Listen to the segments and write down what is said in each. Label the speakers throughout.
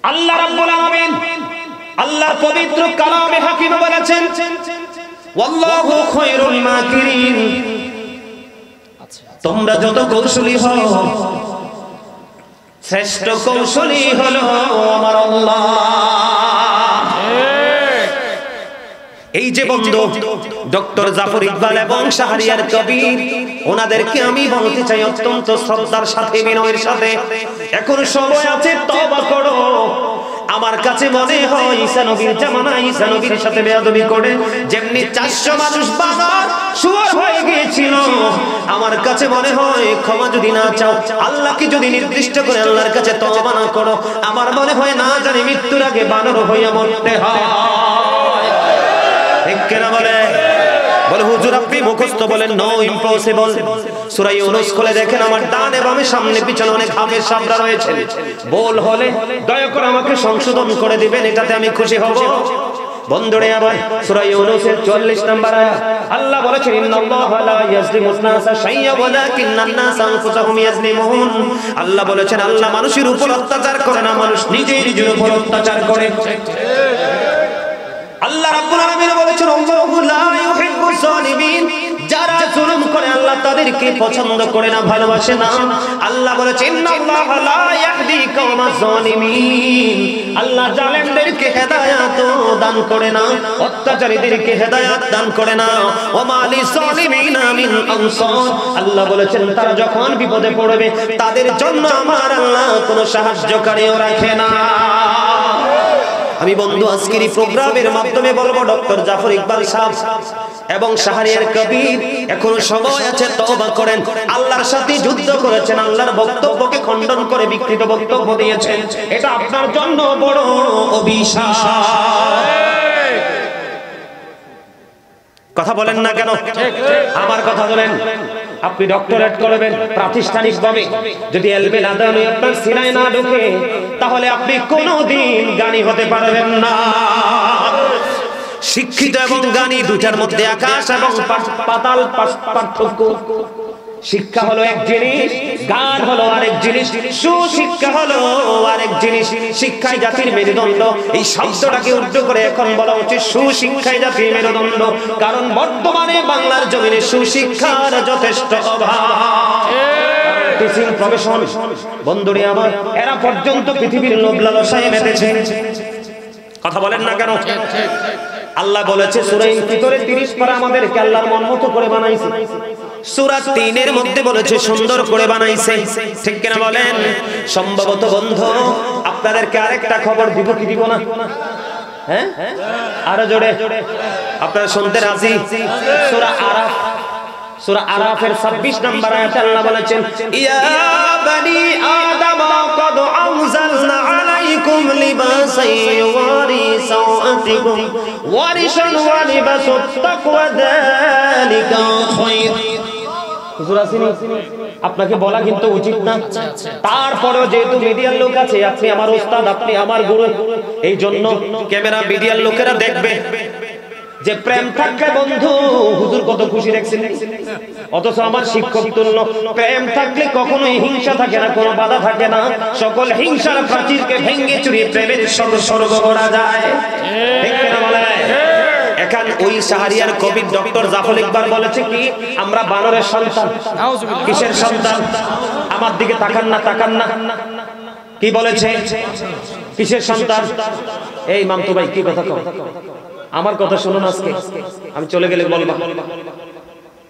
Speaker 1: আল্লাহ রাব্বুল আলামিন আল্লাহর পবিত্র কালামে হাকিম বলেছেন, ওয়াল্লাহু খায়রুল মাকিরিন। তোমরা যত কৌশলী হও, শ্রেষ্ঠ কৌশলী হলো আমার আল্লাহ। এই যে বন্ধু ডক্টর জাফর ইকবাল এবং শাহরিয়ার কবির, ওনাদেরকে আমি বলতে চাই অত্যন্ত শ্রদ্ধার সাথে, বিনয়ের সাথে, এখন সময় আছে তওবা করো। আমার কাছে মনে হয় ঈসা নবীর জামানায় ঈসা নবীর সাথে বেয়াদবি করে যেমনি 400 মানুষ বানর শুয়োর হয়ে গিয়েছিল, আমার কাছে মনে হয় ক্ষমা যদি না চাও, আল্লাহকে যদি নির্দিষ্ট করে আল্লাহর কাছে তওবা না করো, আমার মনে হয় না জানি মৃত্যুর আগে বানর হইয়া মরতে হয়। ঠিক কিনা বলে? বলে হুজুর আপনি মুখস্থ বলেন, নো ইম্পসিবল। সূরা ইউনূস খুলে দেখেন, আমার ডানে বামে সামনে পিছনে অনেক হাফেজ সাহেবরা রয়েছে। বল হলে দয়া করে আমাকে সংশোধন করে দিবেন, এটাতে আমি খুশি হব। বন্ধুরে আবার সূরা ইউনূসের 44 নম্বর আয়াত আল্লাহ বলেছেন, ইন্নাল্লাহা লা ইয়াজলিমুন নাসা শাইয়্যা ওয়ালাকিন্নান নাসা আনফুসাহুম ইয়াজলিমুন। আল্লাহ বলেছেন, আল্লাহ মানুষের উপর অত্যাচার করে না, মানুষ নিজেই নিজের উপর অত্যাচার করে। আল্লাহ রাব্বুল আলামিন বলেছেন, আল্লাহু লা ইউহিব্বুজ জালিমিন। যারা জুলুম করে আল্লাহ তাদেরকে পছন্দ করে না, ভালোবাসে না। আল্লাহ বলেছেন, ইন্নাল্লাহা লা ইয়াহদি কাওমাজ জালিমিন। আল্লাহ জালেমদেরকে হেদায়েত দান করে না, অত্যাচারীদেরকে হেদায়েত দান করে না। ওয়া মা লিযালিমিনা মিন আনসার। আল্লাহ বলেছেন, তারা যখন বিপদে পড়বে তাদের জন্য আমার আল্লাহ কোনো সাহায্যকারীও রাখে না। আমি বন্ধু আজকের এই প্রোগ্রামের মাধ্যমে বলবো, ডক্টর জাফর ইকবাল সাহেব এবং শাহরিয়ার কবির, এখনো সময় আছে, তওবা করেন। আল্লাহর সাথে যুদ্ধ করেছেন, আল্লাহর বক্তব্যকে খণ্ডন করে বিকৃত বক্তব্য দিয়েছেন, এটা আপনার জন্য বড় অভিশাপ। কথা বলেন না কেন? আমার কথা বলেন। আপনি ডক্টরেট করবেন প্রাতিষ্ঠানিকভাবে, যদি এলবে লাদানি আপনার সিনায় না ঢোকে, তাহলে আপনি কোনোদিন জ্ঞানী হতে পারবেন না। শিক্ষিত এবং জ্ঞানী দুটার মধ্যে আকাশ এবং পাতাল পার্থক্য। শিক্ষা হলো এক জিনিস, জ্ঞান হলো আরেক জিনিস, সুশিক্ষা হলো আরেক জিনিস। শিক্ষাই জাতির মেরুদণ্ড, এই শব্দটাকে উল্টো করে এখন বলা উচিত সুশিক্ষাই জাতির মেরুদণ্ড। কারণ বর্তমানে বাংলার জমিনে সুশিক্ষার যথেষ্ট অভাব। টিচিং প্রফেশন বন্ধুরে আমার, এরা পর্যন্ত পৃথিবীর লোভ লালসায় মেতেছে। কথা বলেন না কেন? আল্লাহ বলেছে সূরা ইনফিতরে 30 পারা আমাদেরকে আল্লাহর মন মতো করে বানাইছে। সূরা 3 এর মধ্যে বলেছে সুন্দর করে বানাইছে। ঠিক কিনা বলেন? সম্ভবত বন্ধু আপনাদেরকে আরেকটা খবর দিব কি দিব না? হ্যাঁ, আরো জোরে আপনারা শুনতে রাজি? সূরা আরাফের 26 নম্বর আয়াতে আল্লাহ বলেছেন, ইয়া বানি আদম ক্বাদ আনজালনা আলাইকুম লিবাসান ইউরি সাওআতিকুম ওয়ারিশান ওয়া লিবাসুত তাকওয়া যালিকা খায়র। হুজুর আসেনি, আপনাকে বলা কিন্তু উচিত না, তারপরেও যেহেতু মিডিয়ার লোক আছে, আপনি আমার ওস্তাদ, আপনি আমার গুরু, এই জন্য ক্যামেরা মিডিয়ার লোকেরা দেখবে যে প্রেম থাকলে বন্ধু হুজুর কত খুশি দেখছেন, অথচ আমার শিক্ষক তুল্য প্রেম থাকলে কখনোই হিংসা থাকে না, কোনো বাধা থাকে না। সকল হিংসার প্রাচীরকে ভেঙে চুরিয়ে প্রেমের স্বর্গ করা যায়। ঠিক কিনা বলে? এখন ওই শাহরিয়ার কবি ডক্টর জাফর ইকবাল বলেছে কি, আমরা বানরের সন্তান। কিসের সন্তান? আমার দিকে তাকান না, তাকান না। কি বলেছে? কিসের সন্তান? এই মামতু ভাই কি কথা কও? আমার কথা শুনুন, আজকে আমি চলে গেলে বলবো।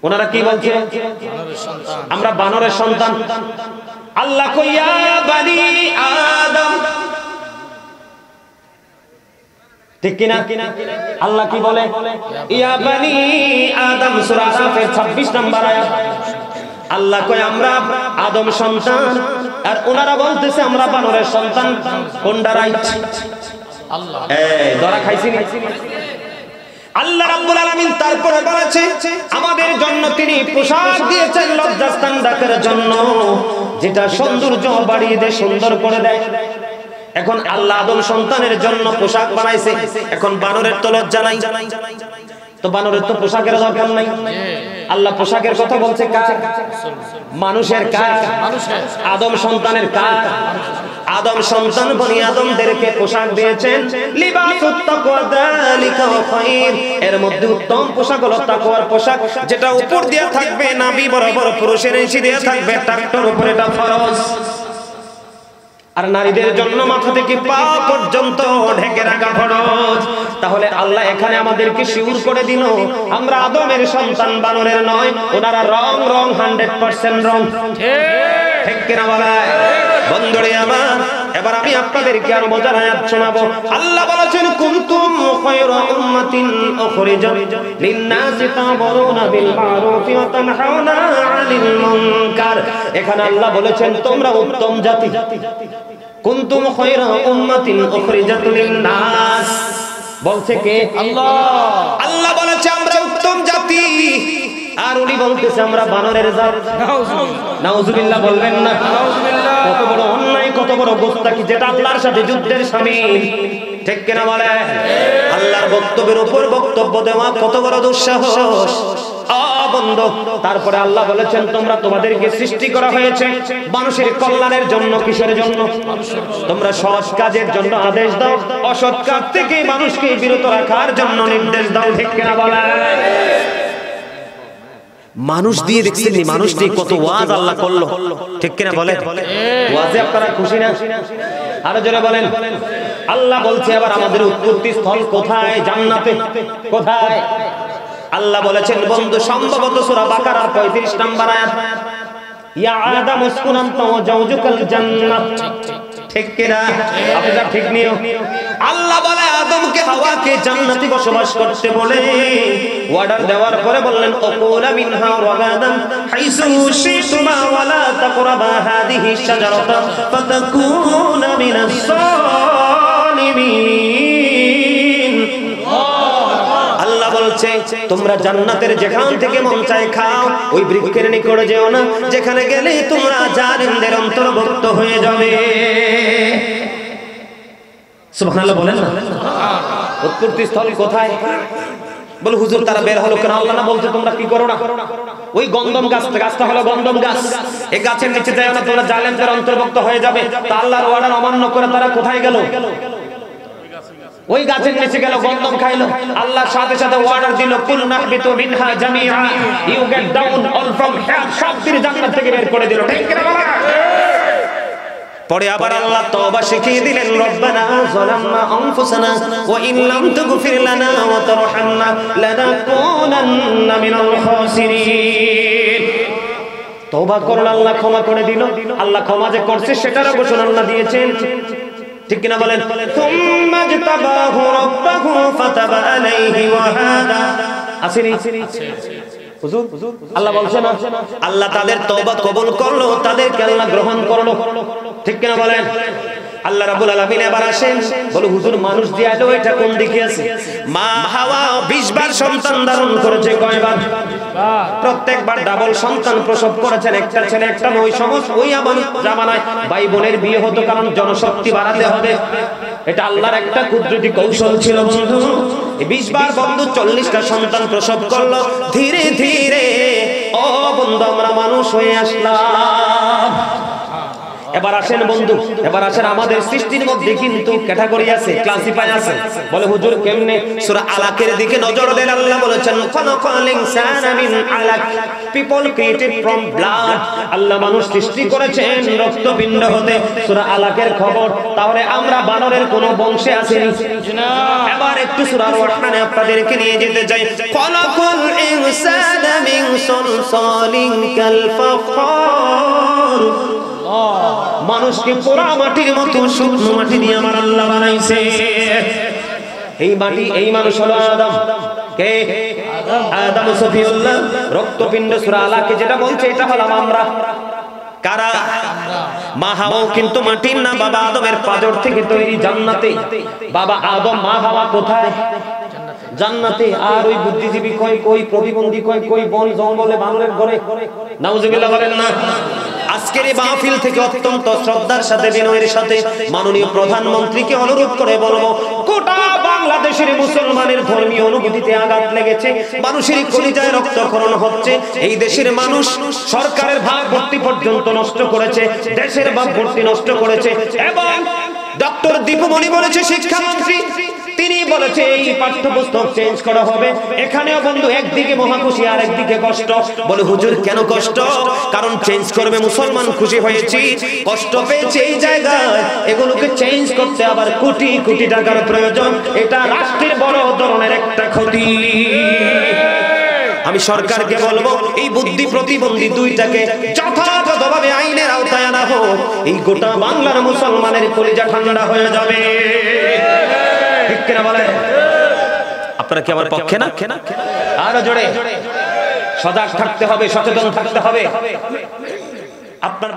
Speaker 1: ওনারা কি বলছে? আমরা বানরের সন্তান। আল্লাহ কইয়া বানি আদম, ঠিক কিনা? আল্লাহ কি বলে? ইয়া বানি আদম, সূরা আরাফের 26 নম্বর আয়াত। আল্লাহ কয় আমরা আদম সন্তান, আর ওনারা বলতেছে আমরা বানরের সন্তান। কোনটা রাইট? আল্লাহ এই ধরা খাইছি না। আল্লাহ রাব্বুল আলামিন তারপরে বলেছে আমাদের জন্য তিনি পোশাক দিয়েছেন লজ্জাস্থান ঢাকার জন্য, যেটা সৌন্দর্য বাড়িয়ে দেয়, সুন্দর করে দেয়। এখন আল্লাহ আদম সন্তানের জন্য পোশাক বানাইছে, এখন বানরের তো লজ্জা নাই, তো বানরের তো পোশাকের দরকার নাই। আল্লাহ পোশাকের কথা বলছে কার? মানুষের। কার? আদম সন্তানের। কার? আদম সন্তান বনি আদমদেরকে পোশাক দিয়েছেন লিবাসুত তাকওয়া যালিকা খায়র, এর মধ্যে উত্তম পোশাক হলো তাকওয়ার পোশাক, যেটা উপর দিয়ে থাকবে নাভি বরাবর, পুরুষের নিচে দিয়ে থাকবে টাকটার উপর, এটা ফরজ। আর নারীদের জন্য মাথা থেকে পা পর্যন্ত ঢেকে রাখা ফরজ। তাহলে আল্লাহ এখানে আমাদেরকে শিউর করে দিল আমরা আদমের সন্তান, বানরের নয়। ওনারা রং 100% রং, ঠিক কিনা বলে বন্ধুরে আমার? এবার আমি আপনাদেরকে আরো মজার আয়াত শোনাবো। আল্লাহ বলেছেন কুনতুম খায়রা উম্মাতিন উখরিজাত লিন-নাসি তা'মুরুনা বিল মা'রুফি ওয়া তানহাউনা 'আনিল মুনকার। এখানে আল্লাহ বলেছেন তোমরা উত্তম জাতি। কুনতুম খায়রা উম্মাতিন উখরিজাত লিন-নাস বলছে কে? আল্লাহ। আল্লাহ বলেছে আমরা উত্তম জাতি, আর উনি বলতেছে আমরা বানরের জাত। নাউজুবিল্লাহ বলবেন না? কত বড় অন্যায়, কত বড় গোস্তাকি, যেটা আল্লাহর সাথে যুদ্ধের শামিল, ঠিক কিনা বলে? আল্লাহর বক্তব্যের উপর বক্তব্য দেওয়া কত বড় দুঃসাহস বন্ধ। তারপরে আল্লাহ বলেছেন তোমরা, তোমাদেরকে সৃষ্টি করা হয়েছে মানুষের কল্যাণের জন্য। কিসের জন্য? তোমরা সৎ কাজের জন্য আদেশ দাও, অসৎ কাজ থেকে মানুষকে বিরত রাখার জন্য নির্দেশ দাও, ঠিক কিনা বলে? মানুষ দিয়ে দেখছেন মানুষ দিয়ে কত ওয়াজ আল্লাহ করলো, ঠিক কিনা বলে? ওয়াজে আপনারা খুশি না? আরো জোরে বলেন। আল্লাহ বলছে আবার আমাদের উৎপত্তি স্থল কোথায়? জান্নাতে। কোথায়? আল্লাহ বলেছেন বন্ধু সম্ভবত সূরা বাকারার 35 নম্বর আয়াত, ইয়া আদম উসকুন আনতা ওয়া জাওজুকাল জান্নাহ, ঠিক কিনা? আপনারা ঠিক নিও। আল্লাহ বলে আদমকে হাওয়াকে জান্নাতে বসবাস করতে বলে অর্ডার দেওয়ার পরে বললেন ওকুলা মিনহা রাগাদান হাইসু শিতুমা ওয়ালা তাকরাবা হাদিহি শাজারাতা ফাতাকুনা মিনাস সালিমিন। আল্লাহ বলছে তোমরা জান্নাতের যেখান থেকে মন চায় খাও, ওই বৃক্ষের নিকটে যেও না, যেখানে গেলে তোমরা জালিমদের অন্তর্ভুক্ত হয়ে যাবে। সুবহানাল্লাহ বলেন না? উৎপত্তি স্থল কোথায়? বলে হুজুর তারা বের হলো কেন? আল্লাহ না বলছে তোমরা কি করো না? ওই গন্ধম গাছটা হলো গন্ধম গাছ, এই গাছের নিচে যায় না, তোমরা জালেমদের অন্তর্ভুক্ত হয়ে যাবে। তা আল্লাহর ওয়াদা অমান্য করে তারা কোথায় গেল? ওই গাছের নিচে গেল, গন্ধম খাইলো। আল্লাহ সাথে সাথে অর্ডার দিল কুল নাহবিতু মিনহা জামিআ, you get down all from here, সবদের জান্নাত থেকে বের করে দিল, ঠিক কিনা বলা? পরে আবার আল্লাহ তওবা শিখিয়ে দিলেন রব্বানা যালামনা আনফুসানা ওয়া ইন লাম তাগফির লানা ওয়া তারহামনা লানাকুনান্না মিনাল খাসিরিন। তওবা করলে আল্লাহ ক্ষমা করে দিল। আল্লাহ ক্ষমা যে করছে সেটারও ঘোষণা আল্লাহ দিয়েছেন, ঠিক কিনা বলেন? সুম্মা জাতাবাহু রাব্বাহু ফাতাবা আলাইহি ওয়া হাদা আসিনি হুজুর আল্লাহ বলছেন আল্লাহ তাদের তওবা কবুল করলো, তাদেরকে আল্লাহ গ্রহণ করলো, ঠিক কিনা বলেন? আল্লাহ রাব্বুল আলামিন এবার আসেন, বলে হুজুর মানুষ দিয়ে আলো এটা কোন দিকে আছে? মা হাওয়া 20 বার সন্তান ধারণ করেছে, কয়বার? প্রত্যেকবার ডাবল সন্তান প্রসব করেছেন, একটা ছেলে একটা মেয়ে। ওই সমস্ত ওই জামানায় ভাই বোনের বিয়ে হতো, কারণ জনশক্তি বাড়াতে হবে। এটা আল্লাহর একটা কুদরতি কৌশল ছিল বন্ধু। 20 বার বন্ধু 40টা সন্তান প্রসব করলো। ধীরে ধীরে ও বন্ধু আমরা মানুষ হয়ে আসলাম। এবার আসেন বন্ধু, এবার আসেন আমাদের সৃষ্টির মধ্যে কিন্তু ক্যাটাগরি আছে, ক্লাসিফাই আছে। বলে হুজুর কেমনে? সূরা আলাকের দিকে নজর দেন। আল্লাহ বলেছেন খালাকাল ইনসানা মিন আলাক, পিপল ক্রিয়েটেড ফ্রম ব্লাড। আল্লাহ মানুষ সৃষ্টি করেছেন রক্তপিণ্ড হতে। সূরা আলাকের খবর। তাহলে আমরা বানরের কোন বংশে আছি না? এবার একটু সূরা রহমানে আপনাদেরকে নিয়ে যেতে চাই। খালাকাল ইনসানা মিন সালসালিন কাল ফাখর, মানুষকে পোড়া মাটির মতো শুকনো মাটি দিয়ে আমার আল্লাহ বানাইছে। এই মাটি, এই মানুষ হলো আদম। কে? আদম সফিউল্লাহ। রক্তপিণ্ড সূরা আলাকে যেটা বলছে এটা হলাম আমরা। কারা? মা হাওয়া কিন্তু মাটির না, বাবা আদমের পাঁজর থেকে তৈরি, জান্নাতে। বাবা আদম, মা হাওয়া কোথায়? জান্নাতে। আর ওই বুদ্ধিজীবী কয়, কই প্রতিবন্ধী কয়, কই বন জঙ্গলে বানরের ঘরে। নাউজুবিল্লাহ বলেন না? আজকের এই মাহফিল থেকে অত্যন্ত শ্রদ্ধার সাথে বিনয়ের সাথে মাননীয় প্রধানমন্ত্রীকে অনুরোধ করে বলবো, গোটা বাংলাদেশের মুসলমানের ধর্মীয় অনুভূতিতে আঘাত লেগেছে, মানুষের কলিজায় রক্তক্ষরণ হচ্ছে। এই দেশের মানুষ সরকারের ভাবমূর্তি পর্যন্ত নষ্ট করেছে, দেশের ভাবমূর্তি নষ্ট করেছে। এবং ডক্টর দীপুমণি বলেছে, শিক্ষামন্ত্রী তিনি বলেছে এই পাঠ্যপুস্তক চেঞ্জ করা হবে। এখানেও বন্ধু একদিকে মহাখুশি আর একদিকে কষ্ট। বলে হুজুর কেন কষ্ট? কারণ চেঞ্জ করবে মুসলমান খুশি হয়েছি, কষ্ট পেয়েছে এই জায়গায়। এগুলোকে চেঞ্জ করতে আবার কোটি কোটি টাকার প্রয়োজন। এটা রাষ্ট্রের বড় ধরনের একটা ক্ষতি। আমি সরকারকে বলবো এই বুদ্ধি প্রতিবন্ধী দুইটাকে যথাযথভাবে আইনের আওতায় আনা হোক। এই গোটা বাংলার মুসলমানের কলিজা ঠান্ডা হয়ে যাবে। ঠিক কিনা বলে? আপনারা কি আমার পক্ষে না? আরো জোরে সজাগ থাকতে হবে, সচেতন থাকতে হবে। আপনার